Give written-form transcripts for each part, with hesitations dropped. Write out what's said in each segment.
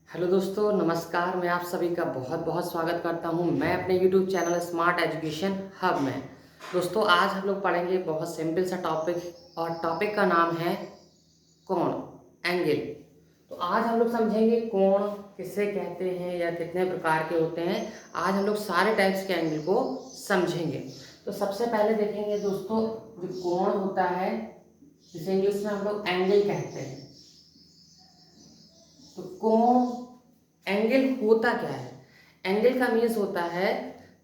Hello दोस्तों, नमस्कार। मैं आप सभी का बहुत बहुत स्वागत करता हूं मैं अपने YouTube channel smart education hub में। दोस्तों, आज हम लोग पढ़ेंगे बहुत सिंपल सा टॉपिक और टॉपिक का नाम है कोण, एंगल। तो आज हम लोग समझेंगे कोण किसे कहते हैं या कितने प्रकार के होते हैं। आज हम लोग सारे टाइप्स के एंगल को समझेंगे। तो सबसे पहले देखेंगे दोस्तों, जो कोण होता है जिसे इंग्लिश में हम लोग एंगल कहते हैं। तो कोण एंगल होता क्या है? एंगल का मीन्स होता है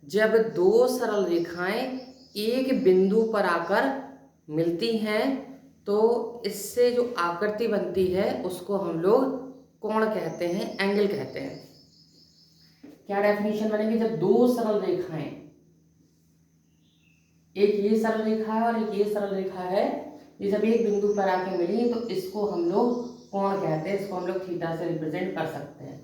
जब दो सरल रेखाएं एक बिंदु पर आकर मिलती हैं तो इससे जो आकृति बनती है उसको हम लोग कोण कहते हैं, एंगल कहते हैं। क्या डेफिनेशन बनेगी? जब दो सरल रेखाएं, एक ये सरल रेखा है और एक ये सरल रेखा है, ये जब एक बिंदु पर आके मिली तो इसको हम लोग कोण कहते हैं। इसको हम लोग थीटा से रिप्रेजेंट कर सकते हैं,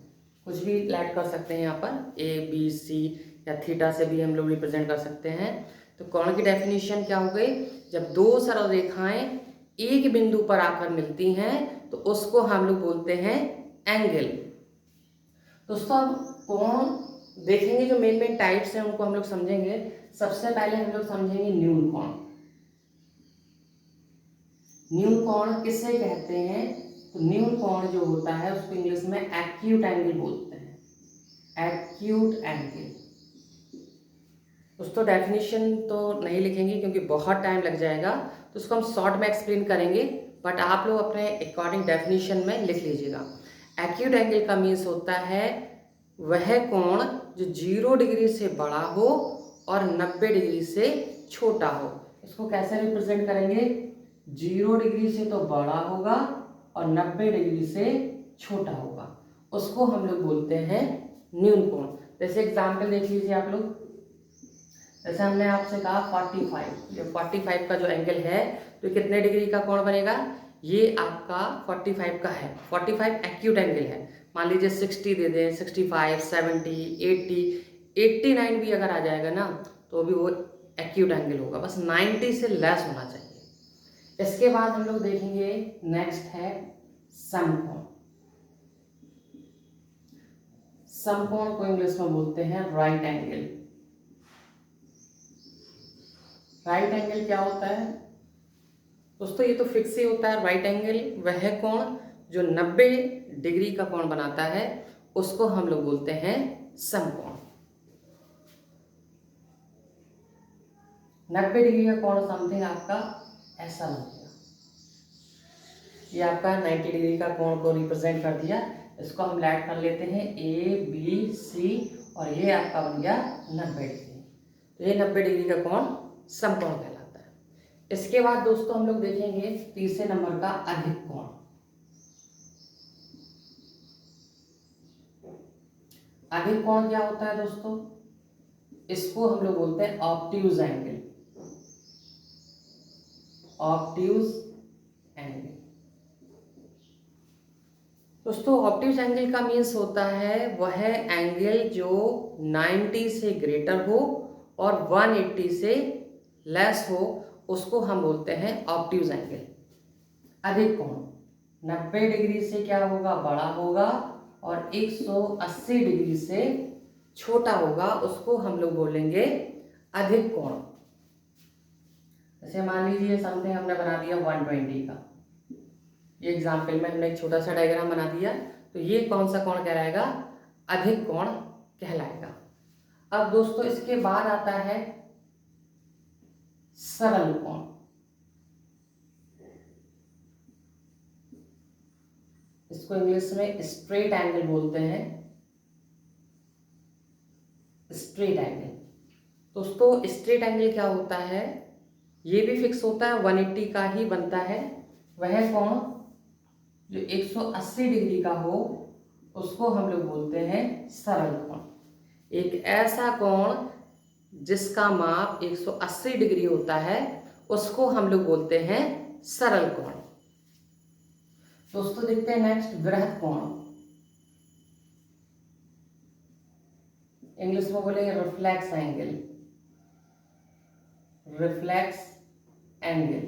कुछ भी ऐड कर सकते हैं यहाँ पर, ए बी सी या थीटा से भी हम लोग रिप्रेजेंट कर सकते हैं। तो कोण की डेफिनेशन क्या हो गई? जब दो सरल रेखाएं एक बिंदु पर आकर मिलती हैं तो उसको हम लोग बोलते हैं एंगल। दोस्तों, अब कोण देखेंगे, जो मेन मेन टाइप्स हैं उनको हम लोग समझेंगे। सबसे पहले हम लोग समझेंगे न्यून कोण। न्यून कोण किसे कहते हैं? तो न्यून कोण जो होता है उसको इंग्लिश में एक्यूट एंगल बोलते हैं, एक्यूट एंगल। दोस्तों, डेफिनेशन तो नहीं लिखेंगे क्योंकि बहुत टाइम लग जाएगा, तो उसको हम शॉर्ट में एक्सप्लेन करेंगे, बट आप लोग अपने अकॉर्डिंग डेफिनेशन में लिख लीजिएगा। एक्यूट एंगल का मीन्स होता है वह कोण जो 0 डिग्री से बड़ा हो और 90 डिग्री से छोटा हो। इसको कैसे रिप्रेजेंट करेंगे? 0 डिग्री से तो बड़ा होगा और 90 डिग्री से छोटा होगा, उसको हम लोग बोलते हैं न्यून कोण। जैसे एग्जाम्पल देख लीजिए आप लोग। जैसे हमने आपसे कहा 45, ये 45 का जो एंगल है तो कितने डिग्री का कोण बनेगा? ये आपका 45 का है, 45 एक्यूट एंगल है। मान लीजिए 60 दे दें, 65, 70, 80, 89 भी अगर आ जाएगा ना तो भी वो एक्यूट एंगल होगा, बस 90 से लेस होना चाहिए। इसके बाद हम लोग देखेंगे, नेक्स्ट है समकोण। समकोण को इंग्लिश में बोलते हैं राइट एंगल। राइट एंगल क्या होता है दोस्तों? ये तो फिक्स ही होता है। राइट एंगल वह कोण जो 90 डिग्री का कोण बनाता है उसको हम लोग बोलते हैं समकोण। 90 डिग्री का कोण समथिंग आपका ऐसा लगेगा। ये आपका 90 डिग्री का कोण को रिप्रेजेंट कर दिया। इसको हम ऐड कर लेते हैं ए बी सी और ये आपका बन गया 90 डिग्री। तो ये 90 डिग्री का कोण समकोण कहलाता है। इसके बाद दोस्तों हम लोग देखेंगे तीसरे नंबर का अधिक कोण। अधिक कोण क्या होता है दोस्तों? इसको हम लोग बोलते हैं ऑब्ट्यूज एंगल। ऑब्ट्यूज एंगल दोस्तों, ऑब्ट्यूज एंगल का मीन्स होता है वह एंगल जो 90 से ग्रेटर हो और 180 से लेस हो, उसको हम बोलते हैं ऑब्ट्यूज एंगल। अधिक कोण 90 डिग्री से क्या होगा? बड़ा होगा और 180 डिग्री से छोटा होगा, उसको हम लोग बोलेंगे अधिक कोण। जैसे मान लीजिए समथिंग हमने बना दिया 120 का, ये एग्जाम्पल में हमने एक छोटा सा डायग्राम बना दिया, तो ये कौन सा कोण कहलाएगा? अधिक कोण कहलाएगा। अब दोस्तों इसके बाद आता है सरल कोण। इसको इंग्लिश में स्ट्रेट एंगल बोलते हैं, स्ट्रेट एंगल। दोस्तों, स्ट्रेट एंगल क्या होता है? ये भी फिक्स होता है, 180 का ही बनता है। वह कोण जो 180 डिग्री का हो उसको हम लोग बोलते हैं सरल कोण। एक ऐसा कोण जिसका माप 180 डिग्री होता है उसको हम लोग बोलते हैं सरल कोण। दोस्तों देखते हैं नेक्स्ट वृहद कोण। इंग्लिश में बोलेंगे रिफ्लेक्स एंगल। रिफ्लेक्स एंगल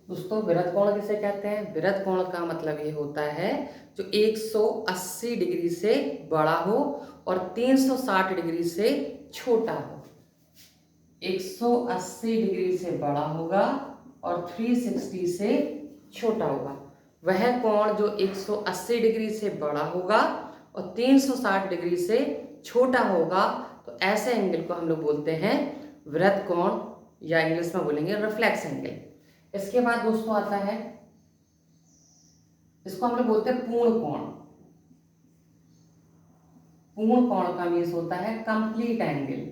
दोस्तों वृत्त कोण किसे कहते हैं? वृत्त कोण का मतलब ये होता है जो 180 डिग्री से बड़ा हो और 360 डिग्री से छोटा हो। 180 डिग्री से बड़ा होगा और 360 से छोटा होगा। वह कोण जो 180 डिग्री से बड़ा होगा और 360 डिग्री से छोटा होगा, तो ऐसे एंगल को हम लोग बोलते हैं वृत्त कोण, या इंग्लिश में बोलेंगे रिफ्लेक्स एंगल। इसके बाद दोस्तों आता है, इसको हम लोग बोलते हैं पूर्ण कोण। पूर्ण कोण का मीन्स होता है कंप्लीट एंगल।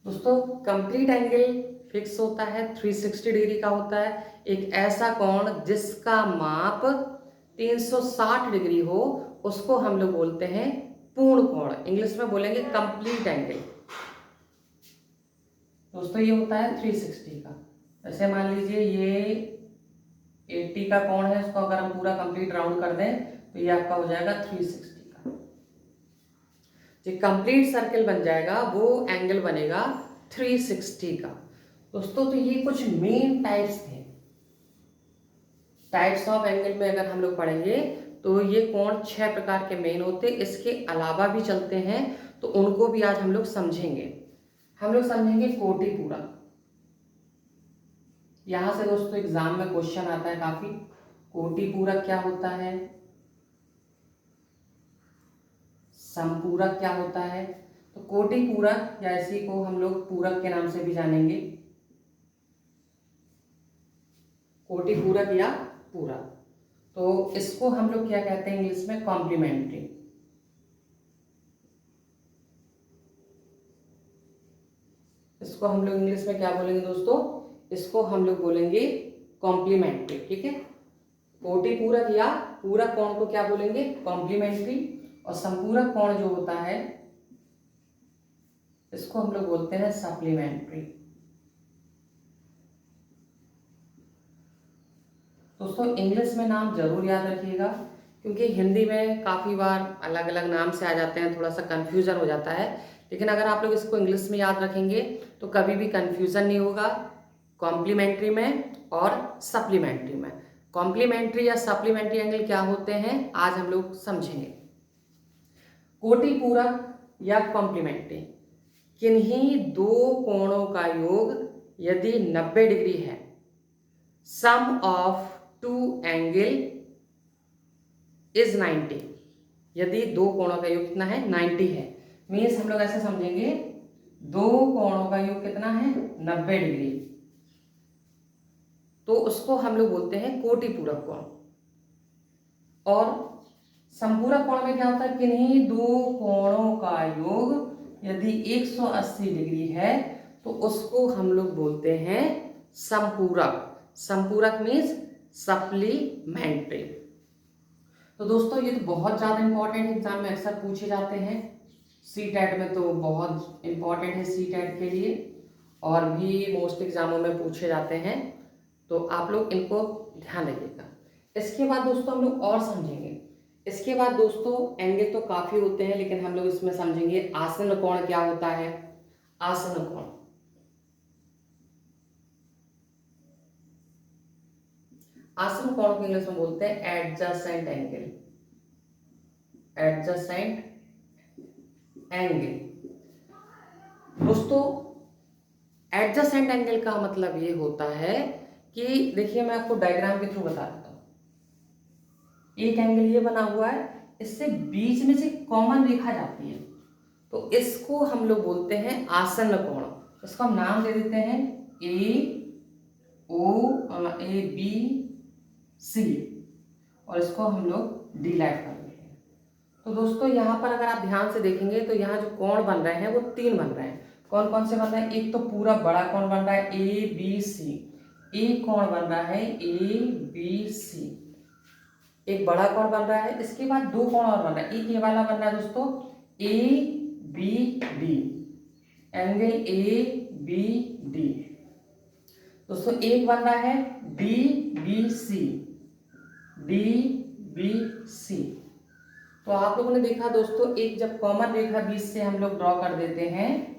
दोस्तों कंप्लीट एंगल फिक्स होता है, 360 डिग्री का होता है। एक ऐसा कोण जिसका माप 360 डिग्री हो उसको हम लोग बोलते हैं पूर्ण कोण। इंग्लिश में बोलेंगे कंप्लीट एंगल। दोस्तों ये होता है 360 का। जैसे मान लीजिए ये 80 का कोण है, इसको अगर हम पूरा कंप्लीट राउंड कर दें तो ये आपका हो जाएगा 360 का। जो कंप्लीट सर्कल बन जाएगा वो एंगल बनेगा 360 का। दोस्तों तो ये कुछ मेन टाइप्स थे। टाइप्स ऑफ एंगल में अगर हम लोग पढ़ेंगे तो ये कोण 6 प्रकार के मेन होते हैं। इसके अलावा भी चलते हैं तो उनको भी आज हम लोग समझेंगे। हम लोग समझेंगे कोटि पूरक। यहां से दोस्तों एग्जाम में क्वेश्चन आता है काफी। कोटि पूरक क्या होता है, समपूरक क्या होता है? तो कोटि पूरक या इसी को हम लोग पूरक के नाम से भी जानेंगे, कोटि पूरक या पूरक। तो इसको हम लोग क्या कहते हैं इंग्लिश में? कॉम्प्लीमेंट्री। इसको हम लोग इंग्लिश में क्या बोलेंगे दोस्तों? इसको हम लोग बोलेंगे कॉम्प्लीमेंट्री। ठीक है, कोटि पूरक या पूरक कोण को क्या बोलेंगे? कॉम्प्लीमेंट्री। और संपूरक कोण जो होता है इसको हम लोग बोलते हैं सप्लीमेंट्री। दोस्तों इंग्लिश में नाम जरूर याद रखिएगा, क्योंकि हिंदी में काफ़ी बार अलग अलग नाम से आ जाते हैं, थोड़ा सा कन्फ्यूज़न हो जाता है। लेकिन अगर आप लोग इसको इंग्लिश में याद रखेंगे तो कभी भी कन्फ्यूज़न नहीं होगा कॉम्प्लीमेंट्री में और सप्लीमेंट्री में। कॉम्प्लीमेंट्री या सप्लीमेंट्री एंगल क्या होते हैं आज हम लोग समझेंगे। कोटि पूरक या कॉम्प्लीमेंट्री किन्हीं दो कोणों का योग यदि 90 डिग्री है, सम ऑफ टू एंगल इज 90। यदि दो कोणों का योग कितना है? 90 है। मीन्स हम लोग ऐसे समझेंगे दो कोणों का योग कितना है? 90 डिग्री। तो उसको हम लोग बोलते हैं कोटि पूरक कोण। और संपूरक कोण में क्या होता है? किन्हीं दो कोणों का योग यदि 180 डिग्री है तो उसको हम लोग बोलते हैं संपूरक। संपूरक मीन्स सप्लीमेंट्री। तो दोस्तों ये तो बहुत ज़्यादा इंपॉर्टेंट एग्जाम में अक्सर पूछे जाते हैं। सीटेट में तो बहुत इंपॉर्टेंट है सीटेट के लिए, और भी मोस्ट एग्जामों में पूछे जाते हैं, तो आप लोग इनको ध्यान रखिएगा। इसके बाद दोस्तों हम लोग और समझेंगे। इसके बाद दोस्तों एंगल तो काफ़ी होते हैं, लेकिन हम लोग इसमें समझेंगे आसन कोण क्या होता है। आसन कोण, आसन कोण को इंग्लिश में बोलते हैं एडजेसेंट एंगल। Adjacent angle. दोस्तों एडजेसेंट एंगल का मतलब ये होता है कि देखिए मैं आपको डायग्राम के थ्रू बता देता हूं। एक एंगल ये बना हुआ है, इससे बीच में से कॉमन रेखा जाती है, तो इसको हम लोग बोलते हैं आसन्न कोण। इसको हम नाम दे देते हैं ABC, और इसको हम लोग डीलाइट कर देते हैं। तो दोस्तों यहाँ पर अगर आप ध्यान से देखेंगे तो यहाँ जो कोण बन रहे हैं वो 3 बन रहे हैं। कौन कौन से बन रहे हैं? एक तो पूरा बड़ा कोण बन रहा है ABC, एक कोण बन रहा है ABC, एक बड़ा कोण बन रहा है। इसके बाद दो कोण और बन रहा है, एक ये वाला बन रहा है दोस्तों ABD, एंगल ABD। दोस्तों एक बन रहा है DBC, DBC। तो आप लोगों ने देखा दोस्तों, एक जब कॉमन रेखा बीच से हम लोग ड्रॉ कर देते हैं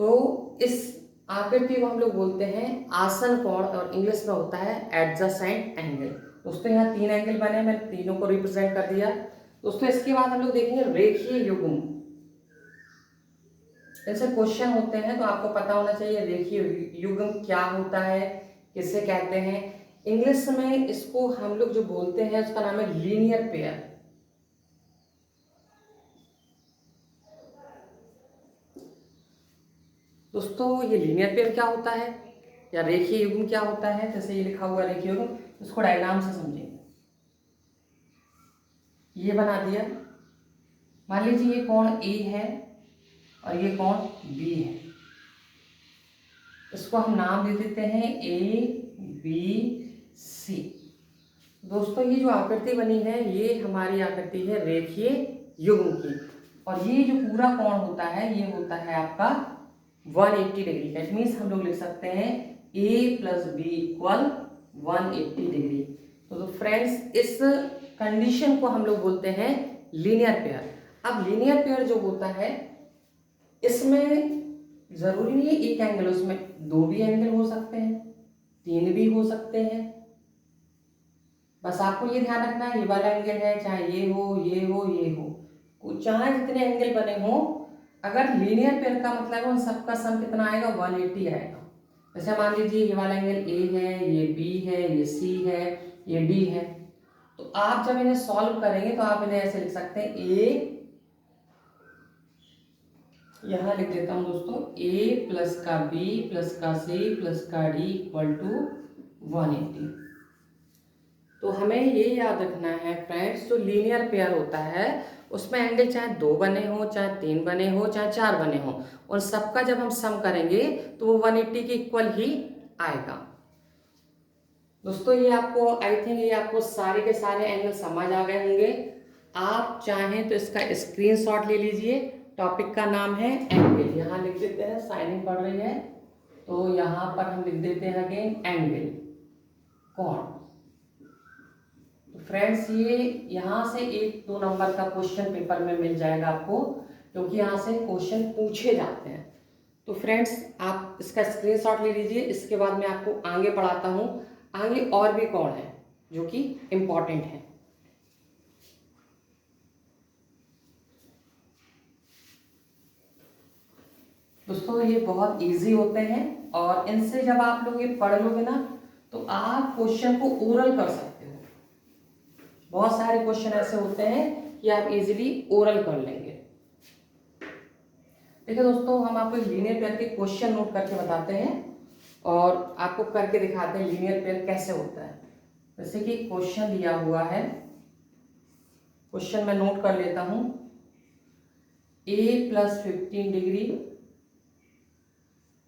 तो इस आकृति को हम लोग बोलते हैं आसन कोण, और इंग्लिश में होता है एडजेसेंट एंगल। दोस्तों यहाँ 3 एंगल बने, मैंने तीनों को रिप्रेजेंट कर दिया। दोस्तों इसके बाद हम लोग देखेंगे रेखीय युग्म। ऐसे क्वेश्चन होते हैं तो आपको पता होना चाहिए रेखीय युग्म क्या होता है, किसे कहते हैं। इंग्लिश में इसको हम लोग जो बोलते हैं उसका नाम है लीनियर पेयर। दोस्तों ये लीनियर पेयर क्या होता है या रेखीय युग्म क्या होता है, जैसे ये लिखा हुआ रेखीय युग्म, इसको डायग्राम से समझेंगे। ये बना दिया, मान लीजिए ये कोण ए है और ये कोण बी है, इसको हम नाम दे देते हैं ए बी सी। दोस्तों ये जो आकृति बनी है ये हमारी आकृति है रेखीय युग्म की, और ये जो पूरा कोण होता है ये होता है आपका 180 डिग्री। दैट मीन्स हम लोग लिख सकते हैं ए प्लस बी इक्वल 180 डिग्री। तो फ्रेंड्स इस कंडीशन को हम लोग बोलते हैं लीनियर पेयर। अब लीनियर पेयर जो होता है इसमें जरूरी नहीं है एक एंगल, उसमें 2 भी एंगल हो सकते हैं, 3 भी हो सकते हैं। बस आपको ये ध्यान रखना है ये वाला एंगल है, चाहे ये हो ये हो ये हो, चाहे जितने एंगल बने हो, अगर लीनियर पेयर का मतलब है उन सबका सम कितना आएगा 180 आएगा। जैसे मान लीजिए ये वाला एंगल ए है, ये बी है, ये सी है, ये डी है, तो आप जब इन्हें सॉल्व करेंगे तो आप इन्हें ऐसे लिख सकते हैं ए, यहां लिख देता हूं दोस्तों, ए प्लस का बी प्लस का सी प्लस का डी इक्वल टू 180। तो हमें ये याद रखना है फ्रेंड्स, जो लीनियर पेयर होता है उसमें एंगल चाहे 2 बने हो, चाहे 3 बने हो, चाहे 4 बने हो, उन सबका जब हम सम करेंगे तो वो 180 के इक्वल ही आएगा। दोस्तों ये आपको आई थिंक ये आपको सारे के सारे एंगल समझ आ गए होंगे। आप चाहें तो इसका स्क्रीनशॉट ले लीजिए। टॉपिक का नाम है एंगल, यहाँ लिख देते हैं, साइनिंग पड़ रही है तो यहाँ पर हम लिख देते हैं अगेन एंगल कोण। फ्रेंड्स ये यहाँ से 1-2 नंबर का क्वेश्चन पेपर में मिल जाएगा आपको, क्योंकि यहाँ से क्वेश्चन पूछे जाते हैं। तो फ्रेंड्स आप इसका स्क्रीनशॉट ले लीजिए। इसके बाद मैं आपको आगे पढ़ाता हूँ, आगे और भी कोण है जो कि इम्पॉर्टेंट है। दोस्तों ये बहुत इजी होते हैं और इनसे जब आप लोग ये पढ़ लोगे ना तो आप क्वेश्चन को ओरल कर सकते हो। बहुत सारे क्वेश्चन ऐसे होते हैं कि आप इजीली ओरल कर लेंगे। देखिए दोस्तों हम आपको लीनियर पेयर के क्वेश्चन नोट करके बताते हैं और आपको करके दिखाते हैं लीनियर पेयर कैसे होता है। जैसे कि क्वेश्चन दिया हुआ है, क्वेश्चन मैं नोट कर लेता हूं, a प्लस 15 डिग्री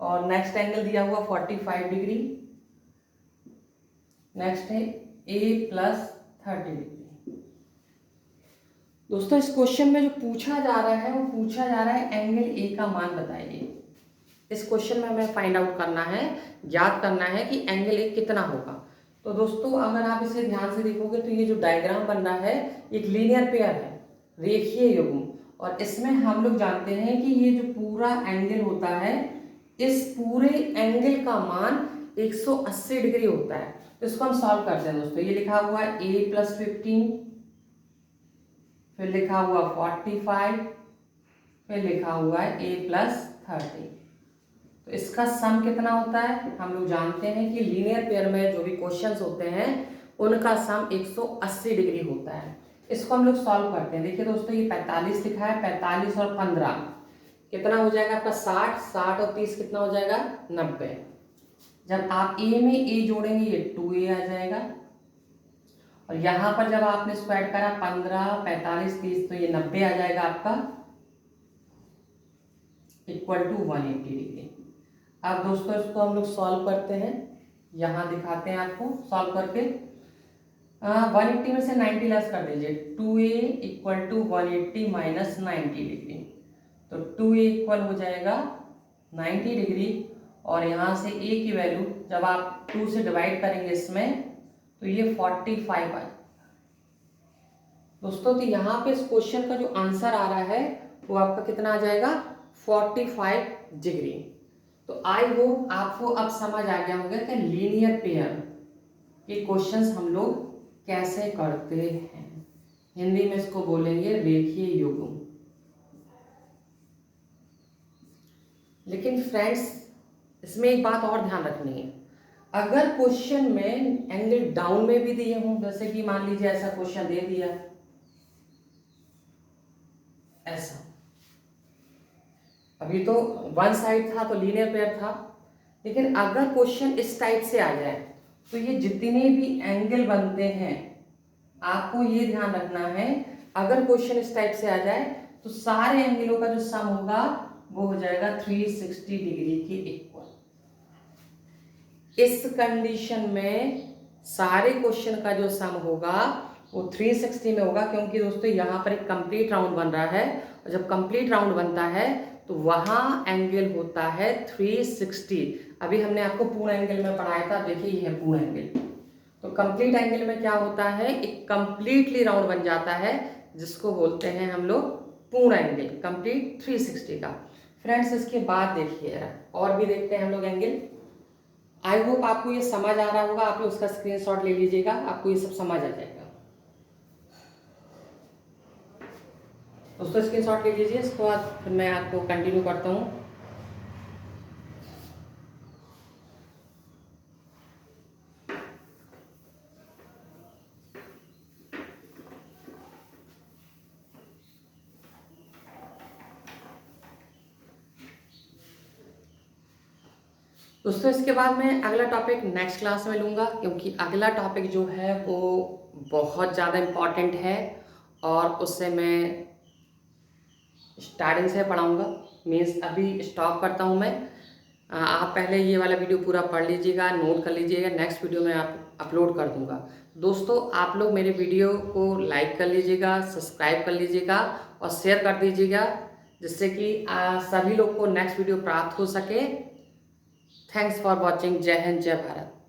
और नेक्स्ट एंगल दिया हुआ 45 डिग्री, नेक्स्ट है a प्लस 30 डिग्री। दोस्तों इस क्वेश्चन में जो पूछा जा रहा है वो पूछा जा रहा है एंगल a का मान बताइए। इस क्वेश्चन में हमें फाइंड आउट करना है, याद करना है कि एंगल a कितना होगा। तो दोस्तों अगर आप इसे ध्यान से देखोगे तो ये जो डायग्राम बन रहा है एक लीनियर पेयर है, रेखीय युग्म, और इसमें हम लोग जानते हैं कि ये जो पूरा एंगल होता है इस पूरे एंगल का मान 180 डिग्री होता है। तो इसको हम सॉल्व करते हैं दोस्तों। ये लिखा हुआ है a प्लस 15, फिर लिखा हुआ 45, फिर लिखा हुआ है a प्लस 30। तो इसका सम कितना होता है, हम लोग जानते हैं कि लीनियर पेयर में जो भी क्वेश्चंस होते हैं उनका सम 180 डिग्री होता है। इसको हम लोग सॉल्व करते हैं। देखिए दोस्तों ये 45 लिखा है, 45 और 15 कितना हो जाएगा आपका 60, 60 और 30 कितना हो जाएगा 90। जब आप a में a जोड़ेंगे ये 2a आ जाएगा, और यहाँ पर जब आपने इसको ऐड करा 15, 45, 30 तो ये 90 आ जाएगा आपका इक्वल टू 180 डिग्री। अब दोस्तों इसको हम लोग सॉल्व करते हैं, यहाँ दिखाते हैं आपको सॉल्व करके। 180 में से 90 लेस कर दीजिए, 2a equal to 180 minus 90 degree, तो 2a इक्वल हो जाएगा 90 डिग्री, और यहाँ से a की वैल्यू जब आप 2 से डिवाइड करेंगे इसमें तो ये 45 आएगा। दोस्तों तो यहाँ पे इस क्वेश्चन का जो आंसर आ रहा है वो आपका कितना आ जाएगा 45 डिग्री। तो आई होप आपको अब समझ आ गया होगा कि लीनियर पेयर के क्वेश्चंस हम लोग कैसे करते हैं। हिंदी में इसको बोलेंगे रेखीय युग्म। लेकिन फ्रेंड्स, इसमें एक बात और ध्यान रखनी है, अगर क्वेश्चन में एंगल डाउन में भी दिए हों, जैसे कि मान लीजिए ऐसा क्वेश्चन दे दिया, ऐसा, अभी तो वन साइड था तो लीनियर पेयर था, लेकिन अगर क्वेश्चन इस टाइप से आ जाए तो ये जितने भी एंगल बनते हैं, आपको ये ध्यान रखना है, अगर क्वेश्चन इस टाइप से आ जाए तो सारे एंगलों का जो सम होगा वो हो जाएगा 360 डिग्री के इक्वल। इस कंडीशन में सारे क्वेश्चन का जो सम होगा वो 360 में होगा, क्योंकि दोस्तों यहाँ पर एक कंप्लीट राउंड बन रहा है, और जब कंप्लीट राउंड बनता है तो वहाँ एंगल होता है 360। अभी हमने आपको पूर्ण एंगल में पढ़ाया था, देखिए ये है पूर्ण एंगल। तो कंप्लीट एंगल में क्या होता है, एक कंप्लीटली राउंड बन जाता है, जिसको बोलते हैं हम लोग पूर्ण एंगल, कंप्लीट 360 का। फ्रेंड्स, इसके बाद देखिए और भी देखते हैं हम लोग एंगल। आई होप आपको ये समझ आ रहा होगा, आप लोग उसका स्क्रीनशॉट ले लीजिएगा, आपको ये सब समझ आ जाएगा। उसका स्क्रीनशॉट ले लीजिए, इसके बाद फिर मैं आपको कंटिन्यू करता हूँ। दोस्तों, इसके बाद मैं अगला टॉपिक नेक्स्ट क्लास में लूँगा, क्योंकि अगला टॉपिक जो है वो बहुत ज़्यादा इम्पॉर्टेंट है, और उससे मैं स्टार्टिंग से पढ़ाऊँगा। मीन्स अभी स्टॉप करता हूँ मैं। आप पहले ये वाला वीडियो पूरा पढ़ लीजिएगा, नोट कर लीजिएगा, नेक्स्ट वीडियो में आप अपलोड कर दूँगा। दोस्तों, आप लोग मेरे वीडियो को लाइक कर लीजिएगा, सब्सक्राइब कर लीजिएगा और शेयर कर दीजिएगा, जिससे कि सभी लोग को नेक्स्ट वीडियो प्राप्त हो सके। Thanks for watching. जय हिंद, जय भारत।